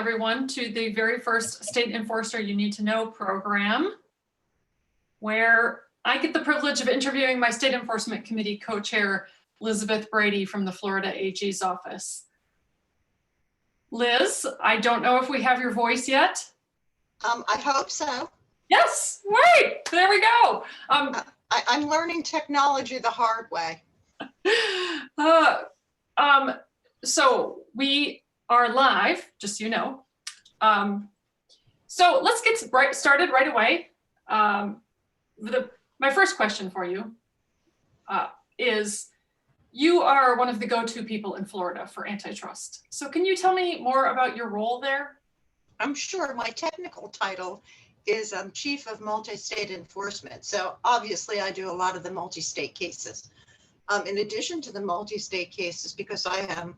everyone to the very first State Enforcer You Need to Know program, where I get the privilege of interviewing my State Enforcement Committee co-chair, Liz Brady from the Florida AG's office. Liz, I don't know if we have your voice yet. I hope so. Yes, right, there we go. I'm learning technology the hard way. So we are live, just so you know. So let's get started right away. My first question for you is, you are one of the go-to people in Florida for antitrust. So can you tell me more about your role there? I'm sure. My technical title is Chief of Multistate Enforcement. So obviously I do a lot of the multi-state cases. In addition to the multi-state cases, because I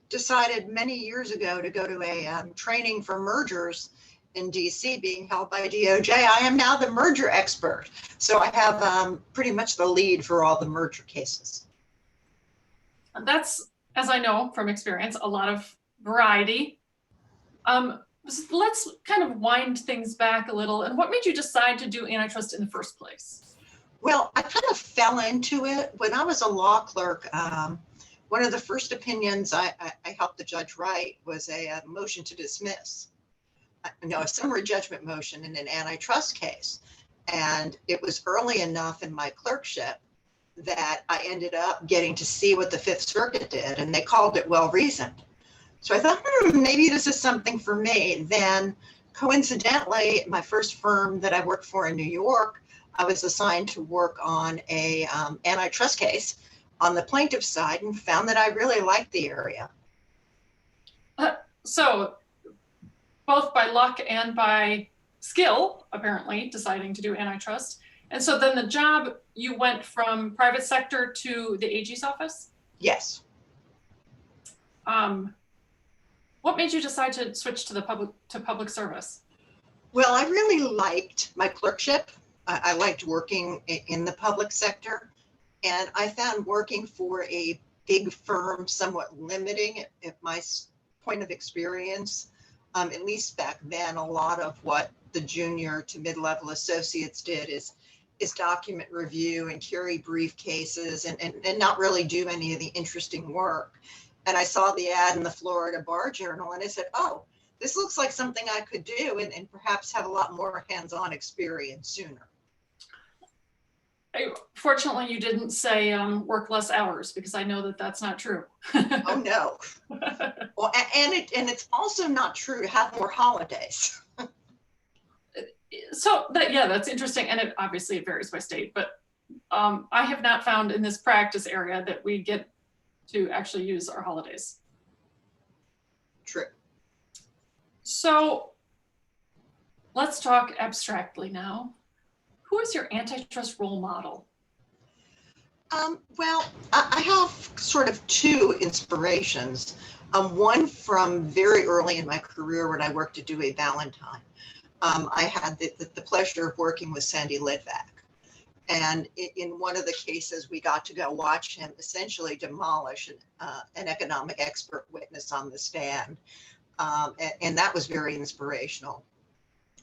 decided many years ago to go to a training for mergers in DC being held by DOJ, I am now the merger expert. So I have pretty much the lead for all the merger cases. That's, as I know from experience, a lot of variety. Let's kind of wind things back a little. And what made you decide to do antitrust in the first place? Well, I kind of fell into it when I was a law clerk. One of the first opinions I helped the judge write was a motion to dismiss. A summary judgment motion in an antitrust case. And it was early enough in my clerkship that I ended up getting to see what the Fifth Circuit did, and they called it well-reasoned. So I thought, maybe this is something for me. Then coincidentally, my first firm that I worked for in New York, I was assigned to work on a antitrust case on the plaintiff's side and found that I really liked the area. So both by luck and by skill, apparently, deciding to do antitrust. And so then the job, you went from private sector to the AG's office? Yes. What made you decide to switch to public service? Well, I really liked my clerkship. I liked working in the public sector. And I found working for a big firm somewhat limiting at my point of experience. At least back then, a lot of what the junior to mid-level associates did is document review and carry briefcases and not really do any of the interesting work. And I saw the ad in the Florida Bar Journal and I said, oh, this looks like something I could do and perhaps have a lot more hands-on experience sooner. Fortunately, you didn't say work less hours, because I know that that's not true. Oh, no. Well, and it's also not true to have more holidays. So that's interesting. And obviously it varies by state, but I have not found in this practice area that we get to actually use our holidays. True. So let's talk abstractly now. Who is your antitrust role model? Well, I have sort of two inspirations. One from very early in my career when I worked at Dewey Valentine. I had the pleasure of working with Sandy Lizabeth. And in one of the cases, we got to go watch him essentially demolish an economic expert witness on the stand. And that was very inspirational.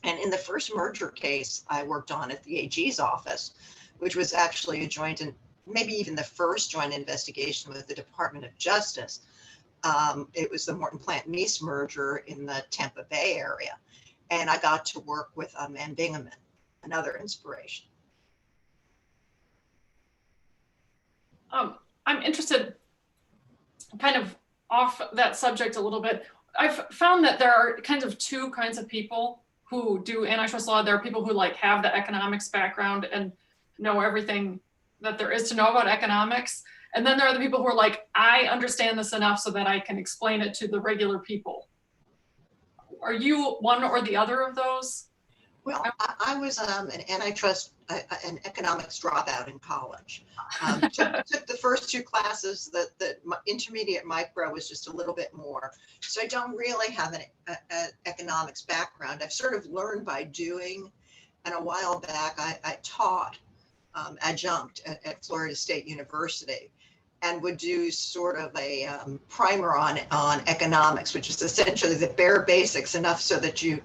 And in the first merger case I worked on at the AG's office, which was actually a joint and maybe even the first joint investigation with the Department of Justice, it was the Morton Plant Meese merger in the Tampa Bay area. And I got to work with Ann Bingaman, another inspiration. I'm interested, kind of off that subject a little bit. I've found that there are kind of two kinds of people who do antitrust law. There are people who have the economics background and know everything that there is to know about economics. And then there are the people who are like, I understand this enough so that I can explain it to the regular people. Are you one or the other of those? Well, I was an antitrust, an economics dropout in college. Took the first two classes. The intermediate micro was just a little bit more. So I don't really have an economics background. I've sort of learned by doing. And a while back, I taught adjunct at Florida State University. and would do sort of a primer on economics, which is essentially the bare basics, enough so that you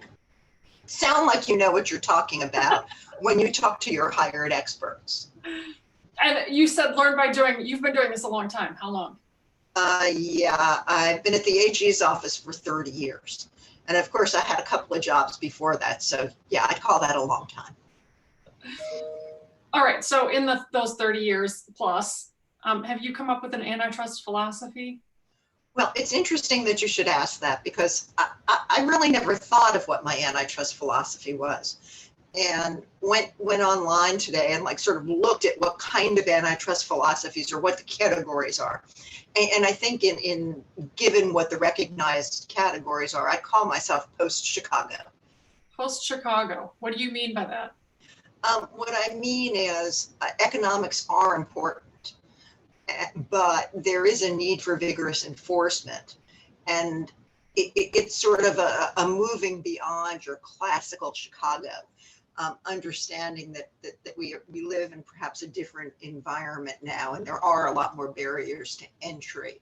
sound like you know what you're talking about when you talk to your hired experts. And you said learn by doing. You've been doing this a long time. How long? Yeah, I've been at the AG's office for 30 years. And of course, I had a couple of jobs before that. So yeah, I'd call that a long time. All right, so in those 30 years plus, have you come up with an antitrust philosophy? Well, it's interesting that you should ask that, because I really never thought of what my antitrust philosophy was. And went online today and like sort of looked at what kind of antitrust philosophies or what the categories are. And I think in given what the recognized categories are, I call myself post-Chicago. Post-Chicago, what do you mean by that? What I mean is economics are important, but there is a need for vigorous enforcement. And it's sort of a moving beyond your classical Chicago, understanding that we live in perhaps a different environment now, and there are a lot more barriers to entry.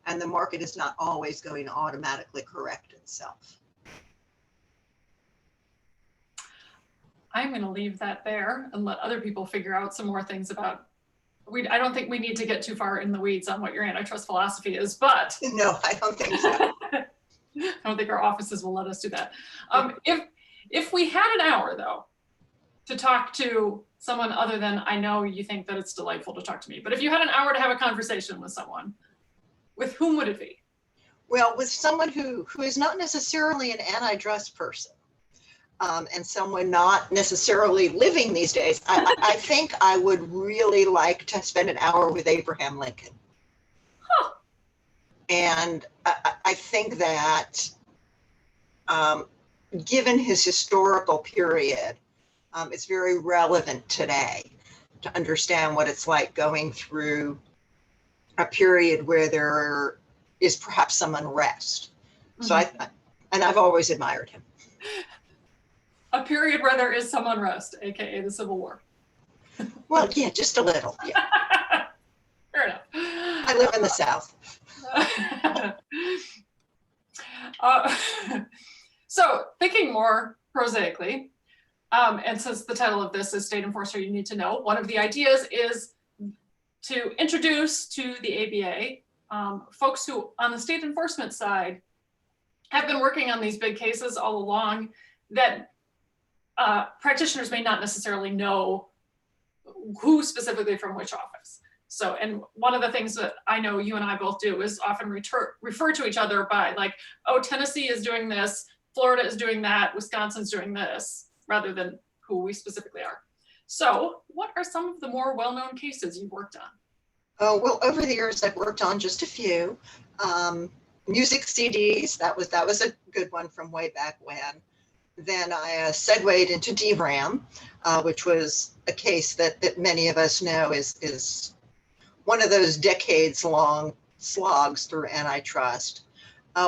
And the market is not always going to automatically correct itself. I'm going to leave that there and let other people figure out some more things about. I don't think we need to get too far in the weeds on what your antitrust philosophy is, but No, I don't think so. I don't think our offices will let us do that. If we had an hour though to talk to someone other than, I know you think that it's delightful to talk to me, but if you had an hour to have a conversation with someone, with whom would it be? Well, with someone who is not necessarily an antitrust person. And someone not necessarily living these days, I think I would really like to spend an hour with Abraham Lincoln. Huh. And I think that given his historical period, it's very relevant today to understand what it's like going through a period where there is perhaps some unrest. Mm-hmm. So and I've always admired him. A period where there is some unrest, AKA the Civil War. Well, yeah, just a little. Yeah. Fair enough. I live in the South. So thinking more prosaically, and since the title of this is State Enforcer You Need to Know, one of the ideas is to introduce to the ABA folks who on the state enforcement side have been working on these big cases all along that practitioners may not necessarily know who specifically from which office. So, and one of the things that I know you and I both do is often refer to each other by like, oh, Tennessee is doing this, Florida is doing that, Wisconsin's doing this, rather than who we specifically are. So what are some of the more well-known cases you've worked on? Oh, well, over the years, I've worked on just a few. Music CDs, that was a good one from way back when. Then I segued into DRAM, which was a case that many of us know is one of those decades-long slogs through antitrust.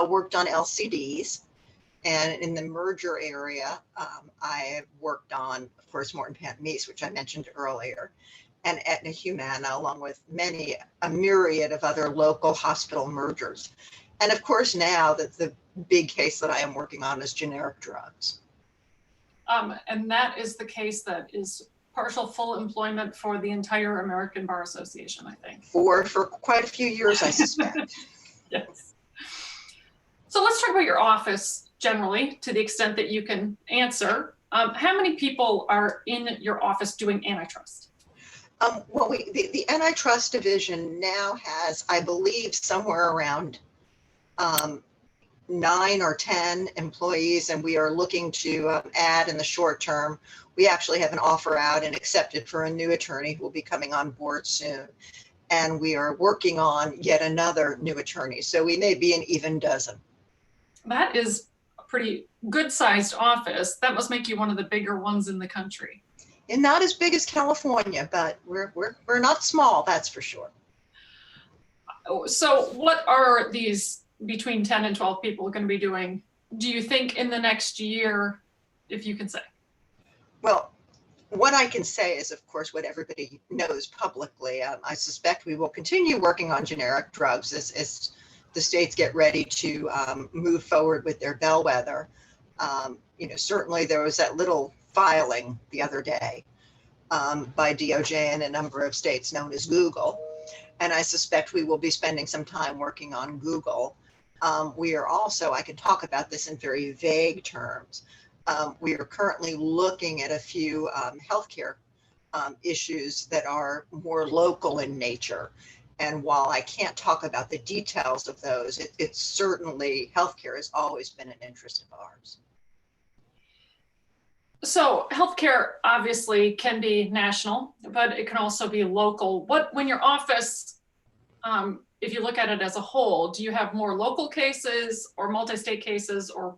Worked on LCDs, and in the merger area, I worked on, of course, Morton Pant-Meese, which I mentioned earlier, and Aetna Humana, along with a myriad of other local hospital mergers. And of course, now that the big case that I am working on is generic drugs. And that is the case that is partial full employment for the entire American Bar Association, I think. For quite a few years, I suspect. Yes. So let's talk about your office generally, to the extent that you can answer. How many people are in your office doing antitrust? Well, the antitrust division now has, I believe, somewhere around 9 or 10 employees, and we are looking to add in the short term. We actually have an offer out and accepted for a new attorney who will be coming on board soon. And we are working on yet another new attorney. So we may be an even dozen. That is a pretty good-sized office. That must make you one of the bigger ones in the country. And not as big as California, but we're not small, that's for sure. So what are these between 10 and 12 people going to be doing, do you think, in the next year, if you can say? Well, What I can say is, of course, what everybody knows publicly. I suspect we will continue working on generic drugs as the states get ready to move forward with their bellwether. Certainly there was that little filing the other day by DOJ in a number of states known as Google. And I suspect we will be spending some time working on Google. We are also, I can talk about this in very vague terms. We are currently looking at a few healthcare issues that are more local in nature. And while I can't talk about the details of those, it's certainly, healthcare has always been an interest of ours. So healthcare obviously can be national, but it can also be local. When your office, if you look at it as a whole, do you have more local cases or multi-state cases, or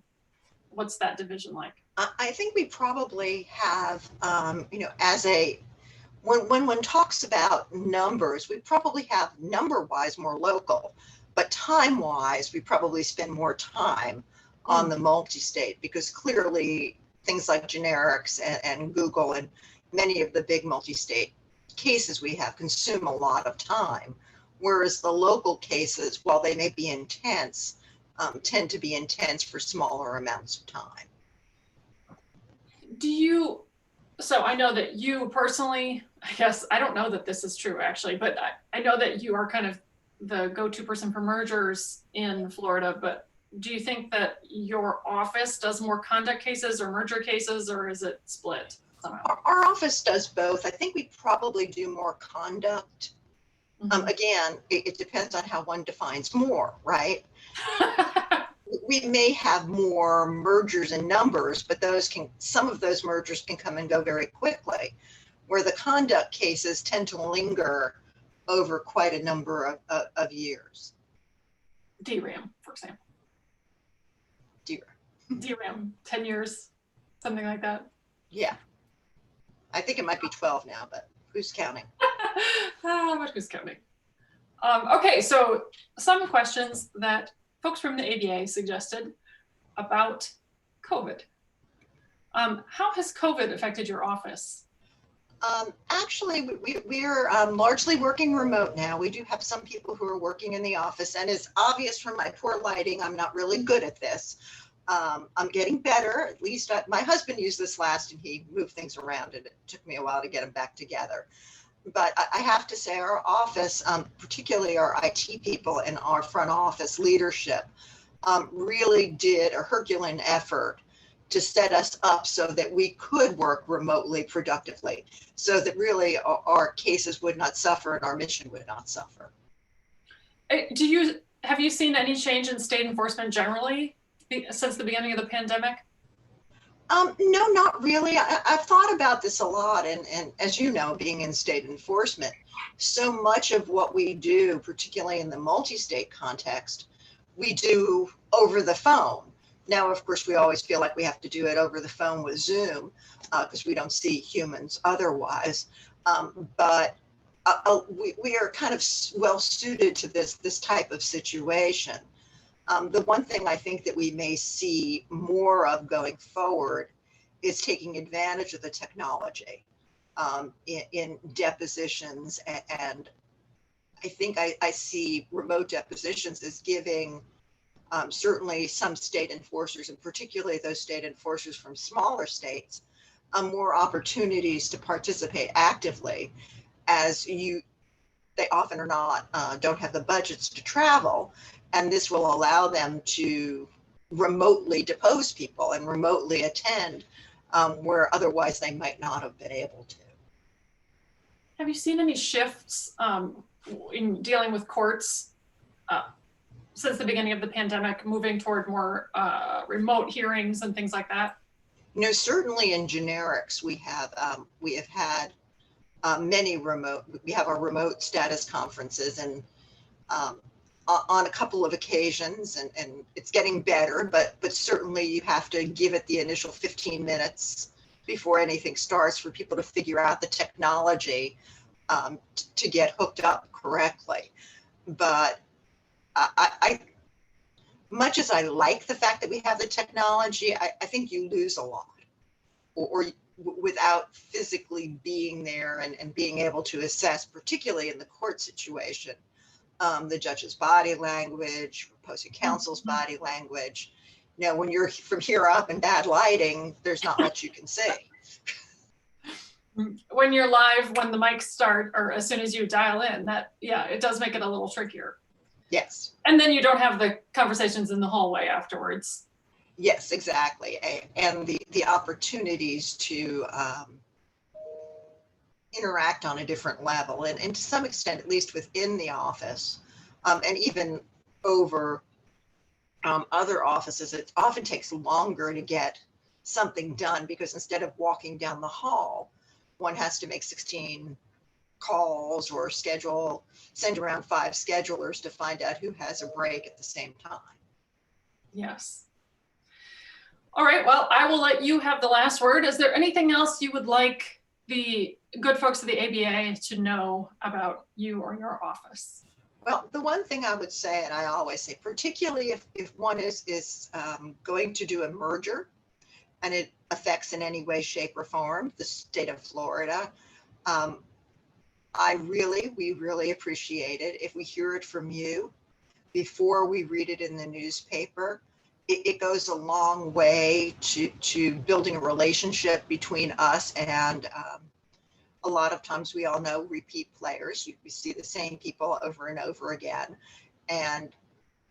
what's that division like? I think we probably have, when one talks about numbers, we probably have number-wise more local, but time-wise, we probably spend more time on the multi-state, because clearly things like generics and Google and many of the big multi-state cases we have consume a lot of time, whereas the local cases, while they may be intense, tend to be intense for smaller amounts of time. So I know that you personally, I guess, I don't know that this is true actually, but I know that you are kind of the go-to person for mergers in Florida, but do you think that your office does more conduct cases or merger cases, or is it split somehow? Our office does both. I think we probably do more conduct. Again, it depends on how one defines more, right? We may have more mergers in numbers, but some of those mergers can come and go very quickly, where the conduct cases tend to linger over quite a number of years. DRAM, for example. DRAM. DRAM, 10 years, something like that. Yeah. I think it might be 12 now, but who's counting? But who's counting? Okay, so some questions that folks from the ABA suggested about COVID. How has COVID affected your office? Actually, we're largely working remote now. We do have some people who are working in the office, and it's obvious from my poor lighting, I'm not really good at this. I'm getting better. At least my husband used this last, and he moved things around, and it took me a while to get them back together. But I have to say our office, particularly our IT people and our front office leadership, really did a Herculean effort to set us up so that we could work remotely productively, so that really our cases would not suffer and our mission would not suffer. Have you seen any change in state enforcement generally since the beginning of the pandemic? No, not really. I've thought about this a lot. And as you know, being in state enforcement, so much of what we do, particularly in the multi-state context, we do over the phone. Now, of course, we always feel like we have to do it over the phone with Zoom because we don't see humans otherwise. But we are kind of well suited to this type of situation. The one thing I think that we may see more of going forward is taking advantage of the technology in depositions. And I think I see remote depositions as giving certainly some state enforcers, and particularly those state enforcers from smaller states, more opportunities to participate actively, as they often are not, don't have the budgets to travel. And this will allow them to remotely depose people and remotely attend where otherwise they might not have been able to. Have you seen any shifts in dealing with courts since the beginning of the pandemic, moving toward more remote hearings and things like that? Certainly in generics, we have had many remote. We have our remote status conferences, and on a couple of occasions, and it's getting better, but certainly you have to give it the initial 15 minutes before anything starts for people to figure out the technology to get hooked up correctly. But I much as I like the fact that we have the technology, I think you lose a lot, or without physically being there and being able to assess, particularly in the court situation, the judge's body language, opposing counsel's body language. Now, when you're from here up in bad lighting, there's not much you can say. When you're live, when the mics start, or as soon as you dial in, that, yeah, it does make it a little trickier. Yes. And then you don't have the conversations in the hallway afterwards. Yes, exactly. And the opportunities to interact on a different level, and to some extent, at least within the office, and even over other offices, it often takes longer to get something done, because instead of walking down the hall, one has to make 16 calls or send around 5 schedulers to find out who has a break at the same time. Yes. All right, well, I will let you have the last word. Is there anything else you would like the good folks of the ABA to know about you or your office? Well, the one thing I would say, and I always say, particularly if one is going to do a merger and it affects in any way, shape, or form the state of Florida, we really appreciate it if we hear it from you before we read it in the newspaper. It goes a long way to building a relationship between us, and a lot of times we all know repeat players. We see the same people over and over again. And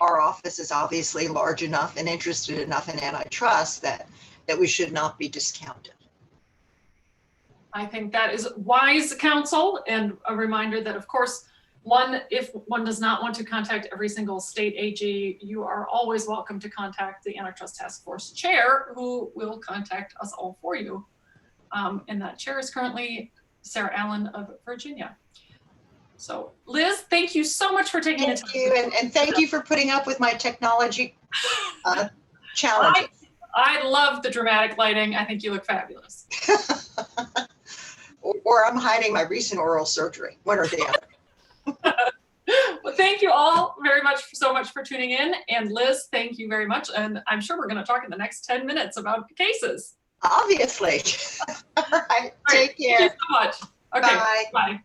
our office is obviously large enough and interested enough in antitrust that we should not be discounted. I think that is wise counsel, and a reminder that, of course, if one does not want to contact every single state AG, you are always welcome to contact the Antitrust Task Force chair, who will contact us all for you. And that chair is currently Sarah Allen of Virginia. So Liz, thank you so much for taking the time. Thank you, and thank you for putting up with my technology challenges. I love the dramatic lighting. I think you look fabulous. Or I'm hiding my recent oral surgery, one or the other. Well, thank you all so much for tuning in. And Liz, thank you very much. And I'm sure we're going to talk in the next 10 minutes about cases. Obviously. All right. Take care. Thank you so much. Okay. Bye. Bye.